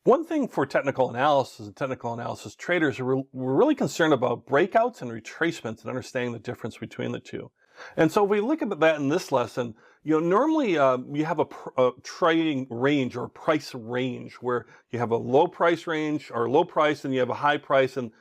One thing for technical analysis and technical analysis traders, we're really concerned about breakouts and retracements and understanding the difference between the two. And so if we look at that in this lesson, normally you have a trading range or a price range where you have a low price range or low price and you have a high price, and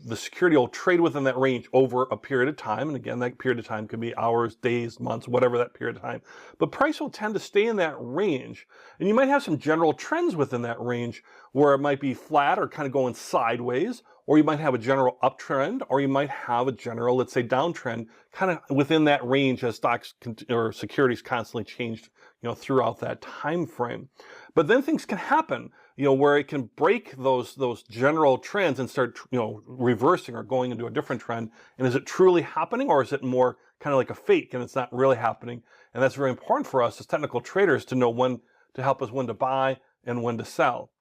the security will trade within that range over a period of time. And again, that period of time could be hours, days, months, whatever that period of time. But price will tend to stay in that range. And you might have some general trends within that range where it might be flat or kind of going sideways, or you might have a general uptrend, or you might have a general, let's say, downtrend kind of within that range as stocks or securities constantly changed, throughout that time frame. But then things can happen, where it can break those general trends and start, reversing or going into a different trend. And is it truly happening, or is it more kind of like a fake and it's not really happening? And that's very important for us as technical traders to know when to help us when to buy and when to sell.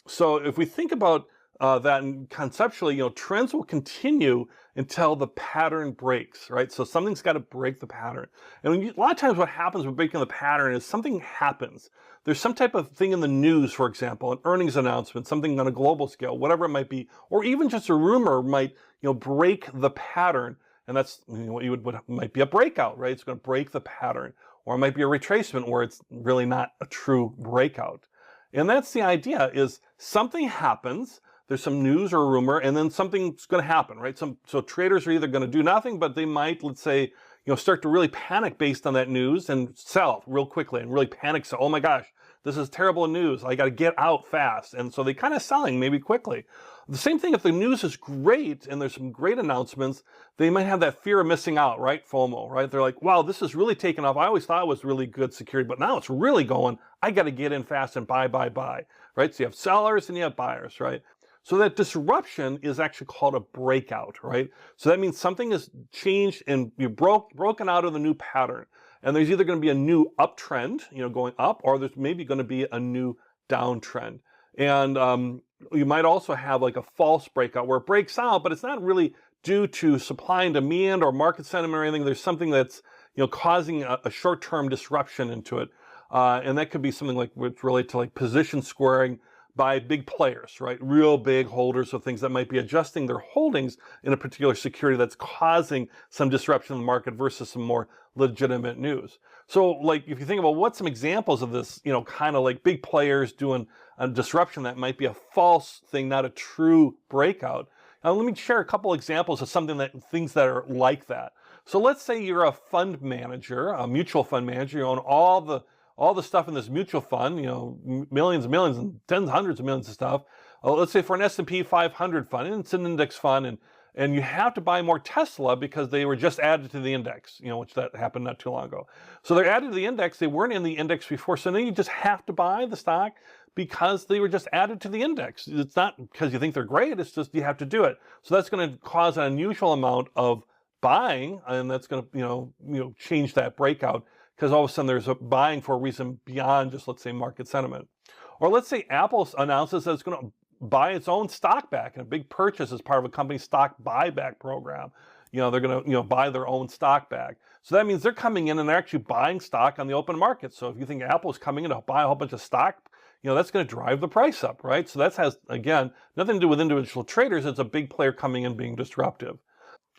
So if we think about that and conceptually, trends will continue until the pattern breaks, right? So something's got to break the pattern. And a lot of times what happens with breaking the pattern is something happens. There's some type of thing in the news, for example, an earnings announcement, something on a global scale, whatever it might be, or even just a rumor might, break the pattern. And that's what might be a breakout, right? It's going to break the pattern. Or it might be a retracement where it's really not a true breakout. And that's the idea, is something happens, there's some news or a rumor, and then something's going to happen, right? So traders are either going to do nothing, but they might, let's say, start to really panic based on that news and sell real quickly and really panic. So, oh my gosh, this is terrible news. I got to get out fast. And so they kind of selling maybe quickly. The same thing if the news is great and there's some great announcements, they might have that fear of missing out, right? FOMO, right? They're like, wow, this is really taking off. I always thought it was really good security, but now it's really going. I got to get in fast and buy, right? So you have sellers and you have buyers, right? So that disruption is actually called a breakout, right? So that means something has changed and you're broken out of the new pattern. And there's either going to be a new uptrend, going up, or there's maybe going to be a new downtrend. And you might also have like a false breakout where it breaks out, but it's not really due to supply and demand or market sentiment or anything. There's something that's, causing a short-term disruption into it. And that could be something like which relate to like position squaring by big players, right? Real big holders of things that might be adjusting their holdings in a particular security that's causing some disruption in the market versus some more legitimate news. So like if you think about what some examples of this, kind of like big players doing a disruption that might be a false thing, not a true breakout. Now let me share a couple examples of things that are like that. So let's say you're a fund manager, a mutual fund manager, you own all the stuff in this mutual fund, millions and millions and tens, hundreds of millions of stuff. Let's say for an S&P 500 fund, and it's an index fund, and you have to buy more Tesla because they were just added to the index, which that happened not too long ago. So they're added to the index. They weren't in the index before. So now you just have to buy the stock because they were just added to the index. It's not because you think they're great. It's just you have to do it. So that's going to cause an unusual amount of buying, and that's going to change that breakout, because all of a sudden there's a buying for a reason beyond just, let's say, market sentiment. Or let's say Apple announces that it's going to buy its own stock back in a big purchase as part of a company's stock buyback program. They're going to buy their own stock back. So that means they're coming in and they're actually buying stock on the open market. So if you think Apple's coming in to buy a whole bunch of stock, that's going to drive the price up, right? So that has, again, nothing to do with individual traders. It's a big player coming in being disruptive.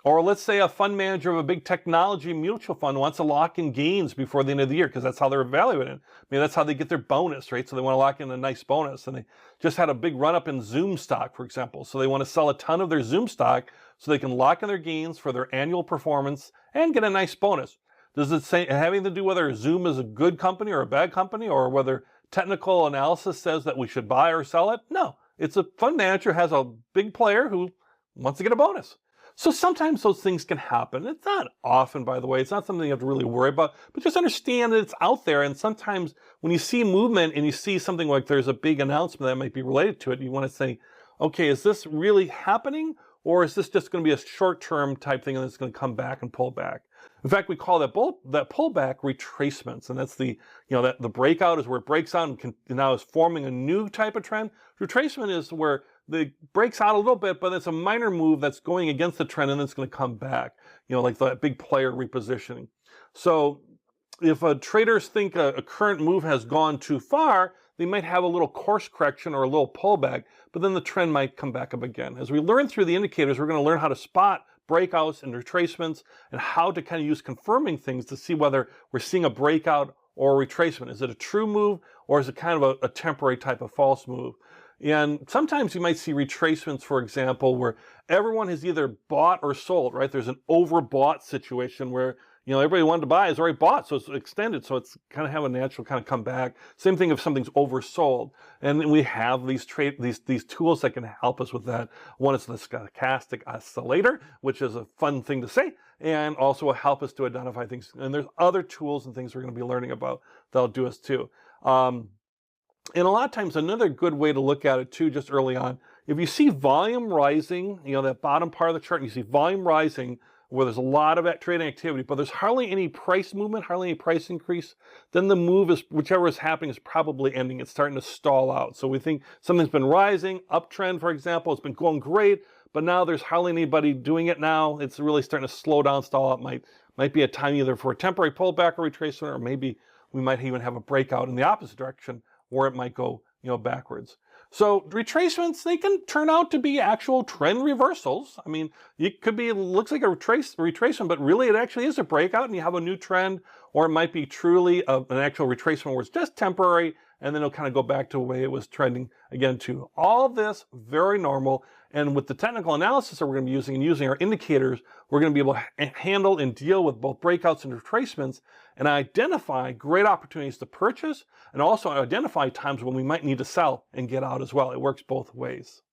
Or let's say a fund manager of a big technology mutual fund wants to lock in gains before the end of the year because that's how they're evaluated. Maybe that's how they get their bonus, right? So they want to lock in a nice bonus. And they just had a big run up in Zoom stock, for example. So they want to sell a ton of their Zoom stock so they can lock in their gains for their annual performance and get a nice bonus. Does it say having to do whether Zoom is a good company or a bad company, or whether technical analysis says that we should buy or sell it? No, it's a fund manager has a big player who wants to get a bonus. So sometimes those things can happen. It's not often, by the way. It's not something you have to really worry about, but just understand that it's out there. And sometimes when you see movement and you see something like there's a big announcement that might be related to it, you want to say, okay, is this really happening? Or is this just going to be a short-term type thing and it's going to come back and pull back? In fact, we call that pullback retracements. And that's the breakout is where it breaks out and now is forming a new type of trend. Retracement is where it breaks out a little bit, but it's a minor move that's going against the trend and then it's going to come back, like that big player repositioning. So if traders think a current move has gone too far, they might have a little course correction or a little pullback, but then the trend might come back up again. As we learn through the indicators, we're going to learn how to spot breakouts and retracements and how to kind of use confirming things to see whether we're seeing a breakout or a retracement. Is it a true move, or is it kind of a temporary type of false move? And sometimes you might see retracements, for example, where everyone has either bought or sold, right? There's an overbought situation where, everybody wanted to buy is already bought, so it's extended, so it's kind of have a natural kind of come back. Same thing if something's oversold. And we have these tools that can help us with that. One is the stochastic oscillator, which is a fun thing to say, and also will help us to identify things. And there's other tools and things we're going to be learning about that'll do us too. And a lot of times, another good way to look at it too, just early on, if you see volume rising, that bottom part of the chart, and you see volume rising where there's a lot of trading activity, but there's hardly any price movement, hardly any price increase, then the move is, whichever is happening, is probably ending. It's starting to stall out. So we think something's been rising, uptrend, for example, it's been going great, but now there's hardly anybody doing it now. It's really starting to slow down, stall out. Might be a time either for a temporary pullback or retracement, or maybe we might even have a breakout in the opposite direction, or it might go, backwards. So retracements, they can turn out to be actual trend reversals. I mean, it could be, it looks like a retracement, but really it actually is a breakout and you have a new trend, or it might be truly an actual retracement where it's just temporary and then it'll kind of go back to the way it was trending again too. All of this, very normal. And with the technical analysis that we're going to be using and using our indicators, we're going to be able to handle and deal with both breakouts and retracements and identify great opportunities to purchase and also identify times when we might need to sell and get out as well. It works both ways.